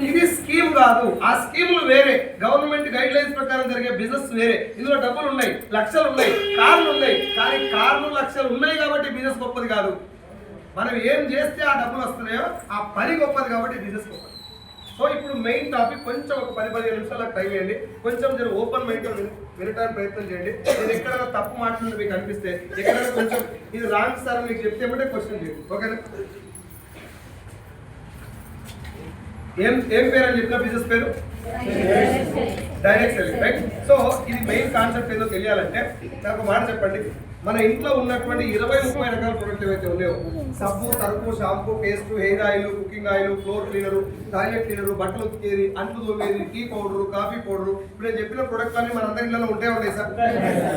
ఇది స్కీమ్ కాదు. ఆ స్కీములు వేరే, గవర్నమెంట్ గైడ్ లైన్స్ ప్రకారం జరిగే బిజినెస్ వేరే. ఇందులో డబ్బులు ఉన్నాయి, లక్షలు ఉన్నాయి, కార్లు ఉన్నాయి. కానీ కార్లు లక్షలు ఉన్నాయి కాబట్టి బిజినెస్ గొప్పది కాదు. మనం ఏం చేస్తే ఆ డబ్బులు వస్తున్నాయో ఆ పని గొప్పది కాబట్టి బిజినెస్ గొప్పది. సో ఇప్పుడు మెయిన్ టాపిక్ కొంచెం ఒక 10-15 నిమిషాలకు టైం ఇవ్వండి. కొంచెం జర ఓపెన్ మైండ్తో వినడానికి ప్రయత్నం చేయండి. నేను ఎక్కడైనా తప్పు మాట్లాడి మీకు అనిపిస్తే, ఎక్కడైనా కొంచెం ఇది రాంగ్ సార్ మీకు చెప్తే ఏమంటే క్వశ్చన్ చేయండి. ఓకేనా? ఏం పేరు అని చెప్పిన బిజినెస్ పేరు డైరెక్ట్ సెల్లింగ్, రైట్? సో ఇది మెయిన్ కాన్సెప్ట్ ఏదో తెలియాలంటే నాకు మాట చెప్పండి. మన ఇంట్లో ఉన్నటువంటి 20-30 రకాల ప్రొడక్ట్లు ఏవైతే ఉన్నాయో, సబ్బు, సరుకు, shampoo, paste, hair oil, cooking oil, floor cleaner, toilet cleaner, బట్టలు ఉతికేది, అంట్లు తోమేది, టీ పౌడరు, కాఫీ పౌడరు, ఇప్పుడు నేను చెప్పిన ప్రొడక్ట్ అన్ని మన అందరి ఇళ్ళలో ఉంటాయి సార్.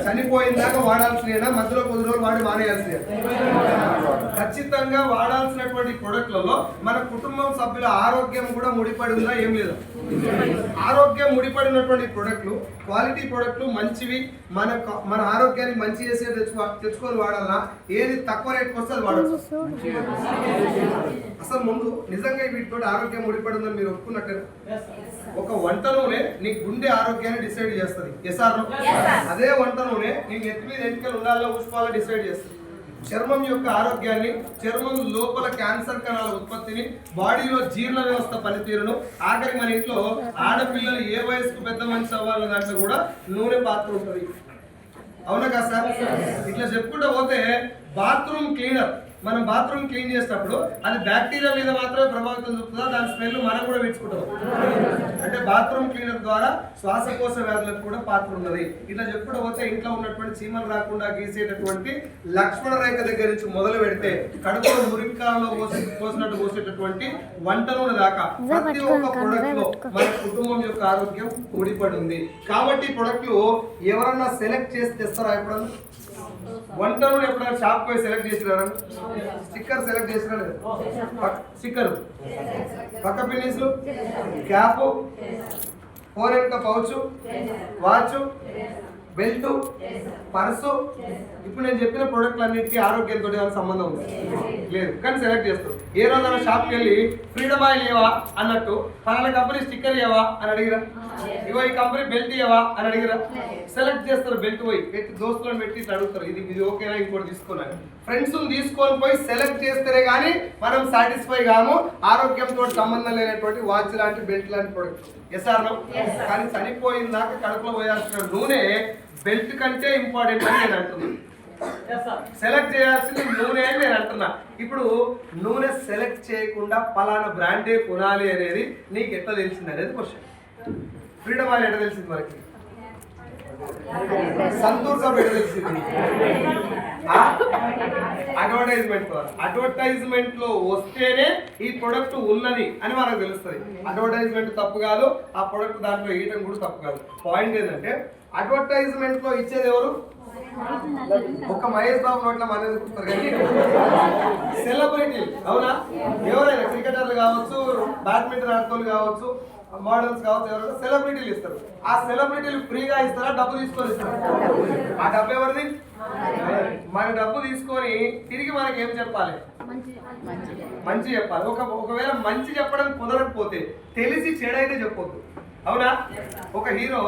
చనిపోయిందాక వాడాల్సినైనా మధ్యలో కొద్ది రోజులు వాడి మానేయాల్సిన, ఖచ్చితంగా వాడాల్సినటువంటి ప్రొడక్ట్లలో మన కుటుంబం సభ్యుల ఆరోగ్యం కూడా ముడిపడి ఉందా? ఏం లేదు. ఆరోగ్యం ముడిపడినటువంటి ప్రొడక్ట్లు, క్వాలిటీ ప్రొడక్ట్లు మంచివి, మన ఆరోగ్యానికి మంచి చేసే తెచ్చుకొని వాడాలన్నా ఏది తక్కువ రేట్కి వస్తే అది వాడచ్చు. అసలు ముందు నిజంగా వీటితో ఆరోగ్యం ముడిపడిందని మీరు ఒప్పుకున్నట్టు, ఒక వంట నూనె నీ గుండె ఆరోగ్యాన్ని డిసైడ్ చేస్తుంది. ఎస్ఆర్ అదే వంట నూనె నీ నెత్తి మీద ఎంటికలు ఉండాలో ఊసుకోవాలో డిసైడ్ చేస్తుంది. చర్మం యొక్క ఆరోగ్యాన్ని, చర్మం లోపల క్యాన్సర్ కణాల ఉత్పత్తిని, బాడీలో జీర్ణ వ్యవస్థ పనితీరును, ఆఖరి మన ఇంట్లో ఆడపిల్లలు ఏ వయసుకు పెద్ద మనిషి అవ్వాలన్న దాంట్లో కూడా నూనె పాత్ర ఉంటుంది. అవునా కదా సార్? ఇట్లా చెప్పుకుంటూ పోతే బాత్రూమ్ క్లీనర్, మనం బాత్రూమ్ క్లీన్ చేసేటప్పుడు అది బ్యాక్టీరియా మీద మాత్రమే ప్రభావితం చూపుతుందా? దాని స్మెల్ మనం కూడా పెంచుకుంటాం. అంటే బాత్రూమ్ క్లీనర్ ద్వారా శ్వాసకోశ వ్యాధులకు కూడా పాత్ర ఉన్నది. ఇట్లా చెప్పుకుంటూ పోతే ఇంట్లో ఉన్నటువంటి చీమలు రాకుండా గీసేటటువంటి లక్ష్మణ రేఖ దగ్గర నుంచి మొదలు పెడితే కడుపులో మురికాలలో పోసినట్టు పోసేటటువంటి వంట నూనె దాకా ప్రతి ఒక్క ప్రొడక్ట్ లో మన కుటుంబం యొక్క ఆరోగ్యం ముడిపడి ఉంది. కాబట్టి ప్రొడక్ట్లు ఎవరన్నా సెలెక్ట్ చేసి తెస్తారా? ఎప్పుడన్నా వంట నూనె ఎప్పుడైనా షాప్ పోయి సెలెక్ట్ చేసినారా? స్టిక్కర్ సెలెక్ట్ చేసినా? స్టిక్కర్, పక్క పిన్నిస్లు, క్యాప్, ఫోన్ వెనుక పౌచ్, వాచ్, బెల్ట్, పర్సు. ఇప్పుడు నేను చెప్పిన ప్రొడక్ట్లు అన్నిటికీ ఆరోగ్యంతో సంబంధం ఉంది లేదు, కానీ సెలెక్ట్ చేస్తారు. ఏ రోజైనా షాప్కి వెళ్ళి ఫ్రీడమ్ ఆయిల్ ఇవ్వవా అన్నట్టు, పలానా కంపెనీ స్టిక్కర్ ఇవ్వవా అని అడిగిరా? ఇగో ఈ కంపెనీ బెల్ట్ ఇవ్వవా అని అడిగిరా? సెలెక్ట్ చేస్తారు. బెల్ట్ పోయి పెట్టి దోస్తులను పెట్టి అడుగుతారు, ఇది ఓకేనా ఇంకోటి తీసుకోవాలి. ఫ్రెండ్స్ తీసుకొని పోయి సెలెక్ట్ చేస్తేనే కానీ మనం సాటిస్ఫై కాము. ఆరోగ్యంతో సంబంధం లేనటువంటి వాచ్ లాంటి, బెల్ట్ లాంటి ప్రొడక్ట్. SR no? కానీ చనిపోయిన దాకా కడుపులో పోయాల్సిన నూనె బెల్ట్ కంటే ఇంపార్టెంట్ అని నేను అంటున్నాను. సెలెక్ట్ చేయాల్సింది నూనె అని నేను అంటున్నా. ఇప్పుడు నూనె సెలెక్ట్ చేయకుండా పలానా బ్రాండే కొనాలి అనేది నీకు ఎట్లా తెలిసింది అనేది క్వశ్చన్. ఫ్రీడమ్ ఆయిల్ ఎట్లా తెలిసింది మనకి? సంతూర్ సబ్ ఎట్లా తెలిసింది? అడ్వర్టైజ్మెంట్ లో వస్తేనే ఈ ప్రొడక్ట్ ఉన్నది అని మనకు తెలుస్తుంది. అడ్వర్టైజ్మెంట్ తప్పు కాదు, ఆ ప్రొడక్ట్ దాంట్లో వేయటం కూడా తప్పు కాదు. పాయింట్ ఏంటంటే అడ్వర్టైజ్మెంట్ లో ఇచ్చేది ఎవరు? ఒక మహేష్ బాబు నోట్ల మనది కుడతారు కానీ సెలబ్రిటీ. అవునా? ఎవరైనా క్రికెటర్లు కావచ్చు, బ్యాడ్మింటన్ ఆడతారు కావచ్చు, మోడల్స్ కావచ్చు, ఎవరైనా సెలబ్రిటీలు ఇస్తారు. ఆ సెలబ్రిటీలు ఫ్రీగా ఇస్తారా? డబ్బు తీసుకొని ఇస్తారు. ఆ డబ్బు ఎవరిది? మన డబ్బు తీసుకొని తిరిగి మనకి ఏం చెప్పాలి? మంచి చెప్పాలి. ఒకవేళ మంచి చెప్పడం కుదరకపోతే తెలిసి చెడైతే చెప్పొద్దు. అవునా? ఒక హీరో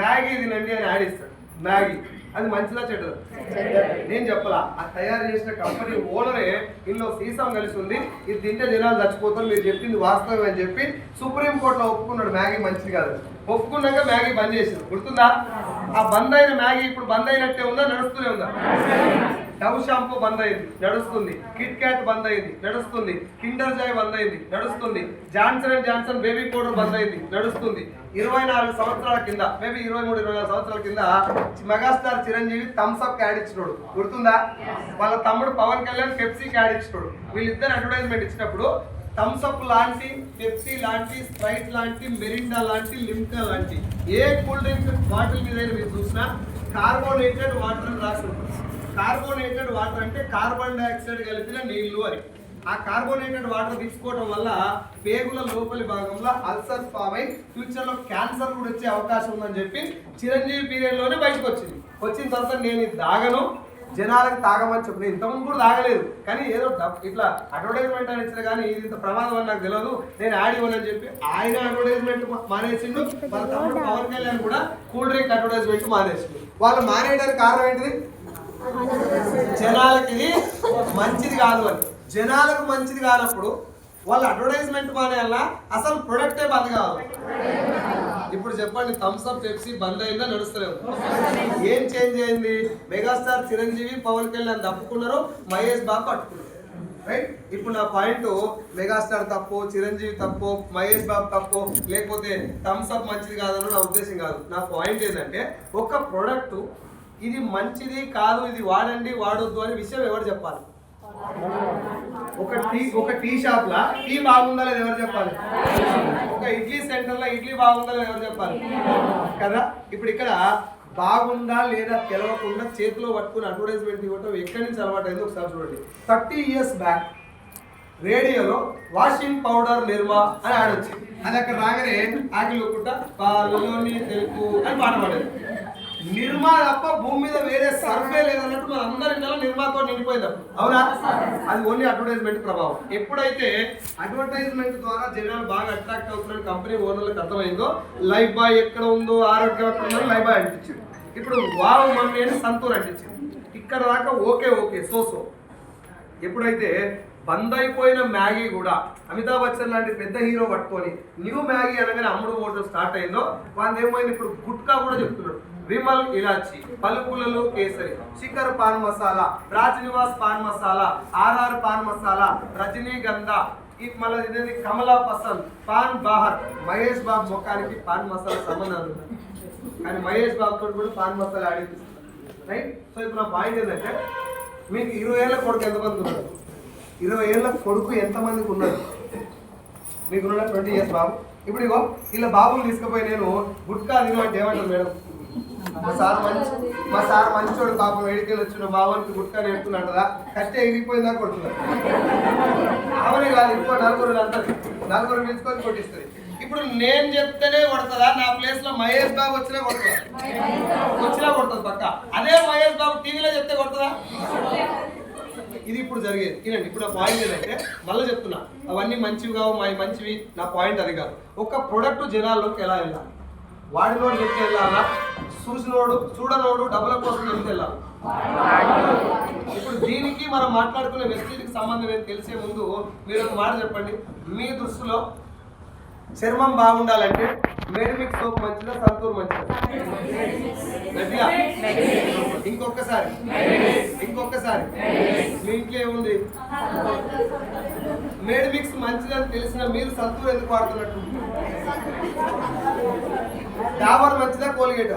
మ్యాగీ తినండి అని యాడ్ ఇస్తాడు. మ్యాగీ అది మంచిదా చెడ్డదా? నేను చెప్పలా, అది తయారు చేసిన కంపెనీ ఓనరే ఇందులో సీసం కలిసి ఉంది, ఇది తింటే జనాలు చచ్చిపోతారు, మీరు చెప్పింది వాస్తవం అని చెప్పి సుప్రీంకోర్టులో ఒప్పుకున్నాడు మ్యాగీ మంచిది కాదు. ఒప్పుకున్నాక మ్యాగీ బంద్ చేసింది. గుర్తుందా? ఆ బంద్ అయిన మ్యాగీ ఇప్పుడు బంద్ అయినట్టే ఉందా? నడుస్తూనే ఉందా? డవ్ షాంపూ బంద్ అయింది, నడుస్తుంది. కిట్ క్యాట్ బంద్ అయింది, నడుస్తుంది. కిండర్ జాయ్ బంద్ అయింది, నడుస్తుంది. Johnson and Johnson baby powder బంద్ అయింది, నడుస్తుంది. 24 సంవత్సరాల కింద, మేబీ 23-24 సంవత్సరాల కింద megastar Chiranjeevi Thums Up ad ఇచ్చినోడు గుర్తుందా? వాళ్ళ తమ్ముడు పవన్ కళ్యాణ్ పెప్సీ యాడ్ ఇచ్చినోడు. వీళ్ళిద్దరు అడ్వర్టైజ్మెంట్ ఇచ్చినప్పుడు థమ్స్ అప్ లాంటి, పెప్సీ లాంటి, స్ప్రైట్ లాంటి, మెరిండా లాంటి, లిమ్కా లాంటి ఏ కూల్ డ్రింక్ బాటిల్ మీద మీరు చూసినా కార్బోనేటెడ్ వాటర్ అని రాసి ఉంటుంది. కార్బోనేటెడ్ వాటర్ అంటే కార్బన్ డైఆక్సైడ్ కలిపిన నీళ్లు అని. ఆ కార్బోనేటెడ్ వాటర్ తీసుకోవడం వల్ల పేగుల లోపలి భాగంలో అల్సర్ ఫామ్ అయి ఫ్యూచర్లో క్యాన్సర్ కూడా వచ్చే అవకాశం ఉందని చెప్పి చిరంజీవి పీరియడ్లోనే బయటకు వచ్చింది. వచ్చిన తర్వాత నేను ఇది దాగను, జనాలకు తాగమని చెప్పిన ఇంతకుముందు కూడా తాగలేదు కానీ ఏదో ఇట్లా అడ్వర్టైజ్మెంట్ అని ఇచ్చిన కానీ ఇది ఇంత ప్రమాదం అని నాకు తెలియదు నేను యాడ్ ఇవ్వనని చెప్పి ఆయన అడ్వర్టైజ్మెంట్ మానేసిండు వాళ్ళ తమ్ముడు పవన్ కళ్యాణ్ కూడా కూల్ డ్రింక్ అడ్వర్టైజ్మెంట్ మానేసిండు వాళ్ళు మానేయడానికి కారణం ఏంటిది జనాలకి ఇది మంచిది కాదు అని జనాలకు మంచిది కానప్పుడు వాళ్ళ అడ్వర్టైజ్మెంట్ మానేయాలా అసలు ప్రొడక్టే బంద్ కావాలి ఇప్పుడు చెప్పండి థమ్స్ అప్ పెప్సీ బంద్ అయిందా నడుస్తలేవు ఏం చేంజ్ అయింది మెగాస్టార్ చిరంజీవి పవన్ కళ్యాణ్ తప్పుకున్నారు మహేష్ బాబు పట్టుకున్నారు రైట్ ఇప్పుడు నా పాయింట్ మెగాస్టార్ తప్పు చిరంజీవి తప్పు మహేష్ బాబు తప్పు లేకపోతే థమ్స్ అప్ మంచిది కాదని నా ఉద్దేశం కాదు నా పాయింట్ ఏంటంటే ఒక ప్రోడక్ట్ ఇది మంచిది కాదు ఇది వాడండి వాడొద్దు అనే విషయం ఎవరు చెప్పాలి ఒక టీ షాప్ లా టీ బాగుందా లేదా ఎవరు చెప్పాలి ఒక ఇడ్లీ సెంటర్ లో ఇడ్లీ బాగుందా లేదా ఎవరు చెప్పాలి కదా ఇప్పుడు ఇక్కడ బాగుందా లేదా తెలవకుండా చేతిలో పట్టుకుని అడ్వర్టైజ్మెంట్ ఇవ్వటం ఎక్కడి నుంచి అలవాటు అయింది ఒకసారి చూడండి 30 years బ్యాక్ రేడియోలో వాషింగ్ పౌడర్ నిర్మా అని ఆడొచ్చు అది అక్కడ రాగానే ఆకలి ఒక్కుంటా పాలలోని తెలుపు అని పాట పాడేది నిర్మా తప్ప భూమి మీద వేరే సర్వే లేదన్నట్టు మన అందరి నిర్మాతో నిండిపోయింది అవునా అది ఓన్లీ అడ్వర్టైజ్మెంట్ ప్రభావం ఎప్పుడైతే అడ్వర్టైజ్మెంట్ ద్వారా జనాలు బాగా అట్రాక్ట్ అవుతున్న కంపెనీ ఓనర్లకు అర్థమైందో లైఫ్ బాయ్ ఎక్కడ ఉందో ఆరోగ్యం ఎక్కడ ఉందో లైఫ్ బాయ్ అనిపించింది ఇప్పుడు వావ్ మమ్మీ అని సంతూర్ అనిపించింది ఇక్కడ దాకా ఓకే సో ఎప్పుడైతే బంద్ అయిపోయిన మ్యాగీ కూడా అమితాబ్ బచ్చన్ లాంటి పెద్ద హీరో పట్టుకొని న్యూ మ్యాగీ అనగానే అమ్ముడు ఓటు స్టార్ట్ అయిందో వాళ్ళు ఏమైంది ఇప్పుడు గుట్కా కూడా చెప్తున్నాడు విమల్ ఇలాచి పలుకులలు కేసరి శిఖర్ పాన్ మసాలా రాజ్ పాన్ మసాలా ఆర్ఆర్ పాన్ మసాలా రజనీగంధ ఈ మళ్ళీ ఇదేంటి కమలా పసంద్ పాన్ బాహర్ మహేష్ బాబు ముఖానికి పాన్ మసాలా సంబంధాలు కానీ మహేష్ బాబు తోటి కూడా పాన్ మసాలా ఆడిపిస్తుంది రైట్ సో ఇప్పుడు నా పాయింట్ ఏంటంటే మీకు 20 ఏళ్ళ కొడుకు ఎంతమంది ఉన్నారు 20 ఏళ్ళ కొడుకు ఎంతమందికి ఉన్నారు మీకున్న 20 years బాబు ఇప్పుడు ఇగో ఇలా బాబుని తీసుకుపోయి నేను గుట్కా తినమంటే ఏమంటారు మేడం మా సార్ మంచోడు పాపం వేడికెళ్ళి వచ్చిన బాబానికి గుట్కా నేర్పుతున్నాడు కదా కష్టే ఎగిరిపోయిందా కొడుతున్నారు అవనే కాదు ఇంకో నలుగురు పిలుచుకొని కొట్టిస్తుంది ఇప్పుడు నేను చెప్తేనే కొడుతుందా నా ప్లేస్ లో మహేష్ బాబు వచ్చినా కొడుతుంది పక్క అదే మహేష్ బాబు టీవీలో చెప్తే కొడుతుందా ఇది ఇప్పుడు జరిగేది వినండి ఇప్పుడు నా పాయింట్ ఏంటంటే మళ్ళీ చెప్తున్నా అవన్నీ మంచివి కావు మంచివి నా పాయింట్ అది కాదు ఒక ప్రొడక్ట్ జనాల్లోకి ఎలా వెళ్ళాలి వాడినోడు చెప్తే వెళ్ళాలా చూడనోడు డబ్బుల కోసం చెప్తే వెళ్ళాలి ఇప్పుడు దీనికి మనం మాట్లాడుకునే వ్యక్తికి సంబంధం ఏం తెలిసే ముందు మీరు ఒక మాట చెప్పండి మీ దృష్టిలో చర్మం బాగుండాలంటే మేడిమిక్స్ సోప్ మంచిదా సంతూర్ మంచిదా ఇంకొకసారి మీ ఇంట్లో ఏముంది మేడిమిక్స్ మంచిదని తెలిసిన మీరు సంతూర్ ఎందుకు వాడుతున్నట్టు డాబర్ మంచిదా కోల్గేట్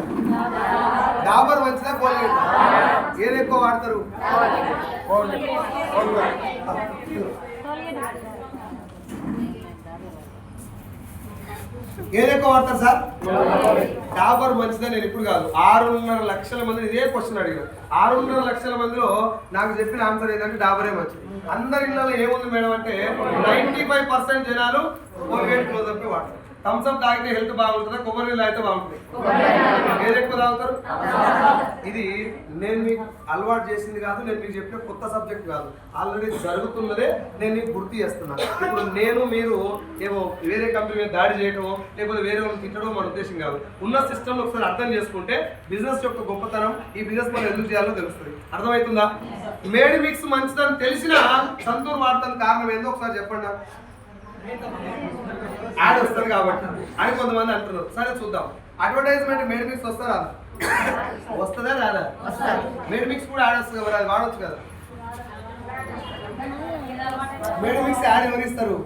ఏది ఎక్కువ వాడతారు ఏది ఎక్కువ వాడతారు సార్ డాబర్ మంచిదా నేను ఇప్పుడు కాదు 6.5 లక్షల మంది ఇదే క్వశ్చన్ అడిగాను 6.5 లక్షల మందిలో నాకు చెప్పిన ఆన్సర్ ఏంటంటే డాబరే మంచిది అందరి ఇళ్ళలో ఏముంది మేడం అంటే 95% జనాలు కోల్గేట్ క్లోజప్ వాడతారు థమ్స్ అప్ తాగితే హెల్త్ బాగుంటుందా కొబ్బరి నీళ్ళు అయితే బాగుంటుంది ఏది ఎక్కువ తాగుతారు ఇది నేను మీకు అలవాటు చేసింది కాదు నేను మీకు చెప్పిన కొత్త సబ్జెక్ట్ కాదు ఆల్రెడీ జరుగుతున్నదే నేను మీకు గుర్తు చేస్తున్నాను ఇప్పుడు నేను మీరు ఏమో వేరే కంపెనీ మీద దాడి చేయటమో లేకపోతే వేరే వాళ్ళని తిట్టడం మన ఉద్దేశం కాదు ఉన్న సిస్టమ్ ఒకసారి అర్థం చేసుకుంటే బిజినెస్ యొక్క గొప్పతనం ఈ బిజినెస్ మనం ఎందుకు చేయాలో తెలుస్తుంది అర్థమవుతుందా మేడి మిక్స్ మంచిదని తెలిసిన సంతూర్ వాడటానికి కారణం ఏందో ఒకసారి చెప్పండి యాడ్ వస్తుంది కాబట్టి అని కొంతమంది అంటున్నారు సరే చూద్దాం అడ్వర్టైజ్మెంట్ మేడ్ మిక్స్ వస్తుందా రాదా మేడ్ మిక్స్ కూడా యాడ్ వస్తుంది కదా అది వాడవచ్చు కదా మేడ్ మిక్స్ యాడ్ ఎవరిస్తారు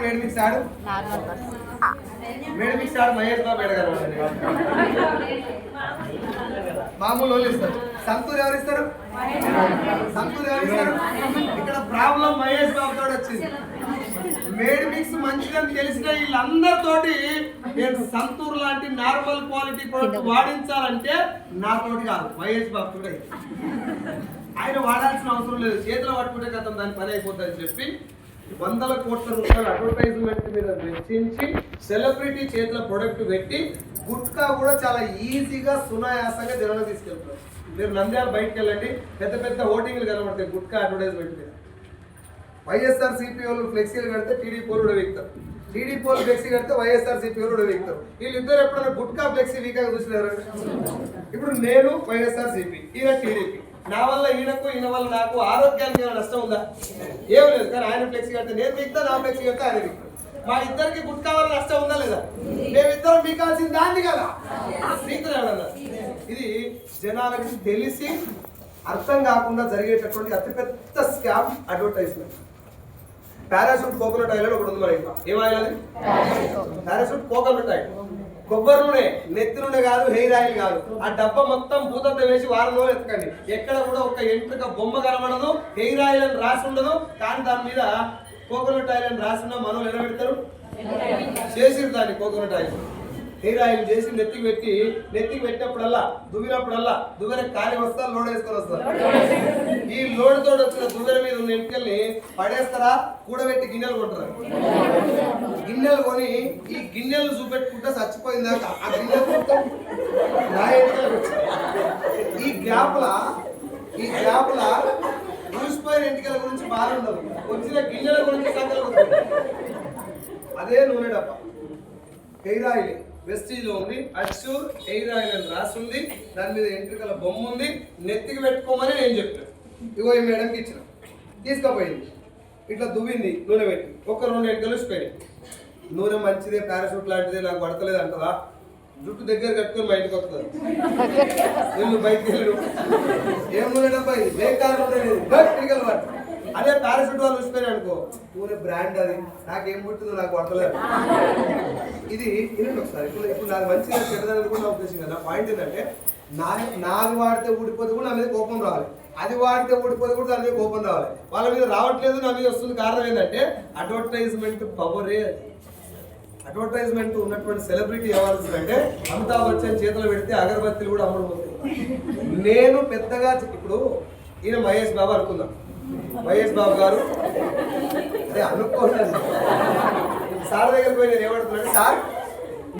made mix ad made mix ad Mahesh Babu garu మామూలు వాళ్ళు ఇస్తారు సంతూర్ ఎవరిస్తారు ఇక్కడ ప్రాబ్లం మహేష్ బాబు తోటి వచ్చింది మేడ్ మిక్స్ మంచిదని తెలిసిన వీళ్ళందరితోటి నేను సంతూర్ లాంటి నార్మల్ క్వాలిటీ ప్రొడక్ట్ వాడించాలంటే నాతోటి కాదు మహేష్ బాబు తోటి ఆయన వాడాల్సిన అవసరం లేదు చేతిలో పట్టుకుంటే కదా దాని పని అయిపోతుంది అని చెప్పి 100 కోట్ల రూపాయల అడ్వర్టైజ్మెంట్ మీద వెచ్చించి సెలబ్రిటీ చేతిలో ప్రొడక్ట్ పెట్టి గుట్కా కూడా చాలా ఈజీగా సునాయాసంగా జనాలు తీసుకెళ్తున్నారు మీరు నంద్యాల బయటకు వెళ్ళండి, పెద్ద పెద్ద ఓటింగ్లు కనబడతాయి గుట్కా అడ్వర్టైజ్మెంట్ మీద. వైఎస్ఆర్ సిపి వాళ్ళు ఫ్లెక్సీలు కడితే టీడీపీ వాళ్ళు కూడా వీక్తారు, టీడీపీ వాళ్ళు ఫ్లెక్సీ కడితే వైఎస్ఆర్ సిపి వాళ్ళు కూడా వీక్తారు. వీళ్ళిద్దరు ఎప్పుడైనా గుట్కా ఫ్లెక్సీ వీక్గా చూసినారు? ఇప్పుడు నేను వైఎస్ఆర్ సిపి, ఈయన టీడీపీ, నా వల్ల ఈయనకు ఈయన వల్ల నాకు ఆరోగ్యానికి ఏమైనా నష్టం ఉందా? ఏం లేదు. కానీ ఆయన ఫ్లెక్సీ కడితే నేను వీక్తా, నా ఫ్లెక్సీ కడితే ఆయన వీక్తా. మా ఇద్దరికి గుట్కా వల్ల నష్టం ఉందా లేదా? మేమిద్దరం మీకాల్సింది దాన్ని కదా వీక్తున్నాడు. ఇది జనాలకు తెలిసి అర్థం కాకుండా జరిగేటటువంటి అతిపెద్ద scam advertisement. Parachute coconut oil ఒకటి ఉంది మన ఇంట్లో. ఏం ఆయిల్ అది? Parachute coconut oil. కొబ్బరి నూనె, నెత్తి నూనె కాదు, హెయిర్ ఆయిల్ కాదు. ఆ డబ్బా మొత్తం భూతంతో వేసి వారం రోజులు ఎత్తకండి, ఎక్కడ కూడా ఒక ఎంట్రుక బొమ్మ కనబడదు, హెయిర్ ఆయిల్ అని రాసి ఉండదు. కానీ దాని మీద కోకోనట్ ఆయిల్ అని రాసిన మనోళ్ళు ఎలా పెడతారు? చేసిరు దాన్ని కోకోనట్ ఆయిల్, హెయిర్ ఆయిల్ చేసి నెత్తికి పెట్టినప్పుడల్లా దువ్వెన ఖాళీ వస్తా లోడ్ వేసుకొని వస్తారు. ఈ లోడ్ తోడు వచ్చిన దువ్వెన మీద ఉన్న ఎంటికల్ని పడేస్తారా, కూడబెట్టి గిన్నెలు కొంటారు. గిన్నెలు కొని ఈ గిన్నెలు చూపెట్టుకుంటే చచ్చిపోయిందాక ఆ గిన్నెలు మొత్తం నా ఎంటికలకు వచ్చాయి. ఈ గ్యాప్ల ఊసిపోయిన ఎంటికల గురించి బాగుండదు, వచ్చిన గిన్నెల గురించి సంకల్పం. అదే నూనె డబ్బా హెయిర్ ఆయిల్ వెస్టీజ్లో ఉంది, అష్యూర్ హెయిర్ ఆయిల్ అని రాస్తుంది, దాని మీద ఎంట్రికల బొమ్మ ఉంది. నెత్తికి పెట్టుకోమని నేను చెప్పాను. ఇగో ఈ మేడంకి ఇచ్చిన, తీసుకుపోయింది, ఇట్లా దువ్వింది, నూనె పెట్టి ఒక 2 ఎంటికలు వచ్చిపోయినాయి. నూనె మంచిదే, పారాషూట్ లాంటిదే, నాకు పడతలేదు అంటదా? జుట్టు దగ్గర కట్టుకొని బయటకు వస్తుంది, వీళ్ళు బయటకు వెళ్ళడు. ఏం నూనె డబ్బా ఇది? బేకార్ నూనె, ఎంటికలు పట్టు. అదే పారాషూట్ వాళ్ళు వచ్చిపోయినా అనుకో, నూనె బ్రాండ్ అది, నాకేం పుట్టిందో నాకు పడతలేదు. ఇది వినండి ఒకసారి. ఇప్పుడు నాకు మంచిగా చెడ్డదని కూడా ఉద్దేశం కదా. పాయింట్ ఏంటంటే నాది వాడితే ఊడిపోతే కూడా నా మీద కోపం రావాలి, అది వాడితే ఊడిపోతే కూడా దాని మీద కోపం రావాలి. వాళ్ళ మీద రావట్లేదు, నా మీద వస్తుంది. కారణం ఏంటంటే అడ్వర్టైజ్మెంట్ పవరే. అడ్వర్టైజ్మెంట్ ఉన్నటువంటి సెలబ్రిటీ ఎవరు అంటే అమితాబ్ బచ్చన్ చేతులు పెడితే అగరబత్తీలు కూడా అమ్ముడుపోతాయి. నేను పెద్దగా ఇప్పుడు ఈయన మహేష్ బాబు అనుకుందాం, మహేష్ బాబు గారు అదే అనుకోండి సార్ దగ్గరికి పోయి నేను ఏమడుతున్నాను, సార్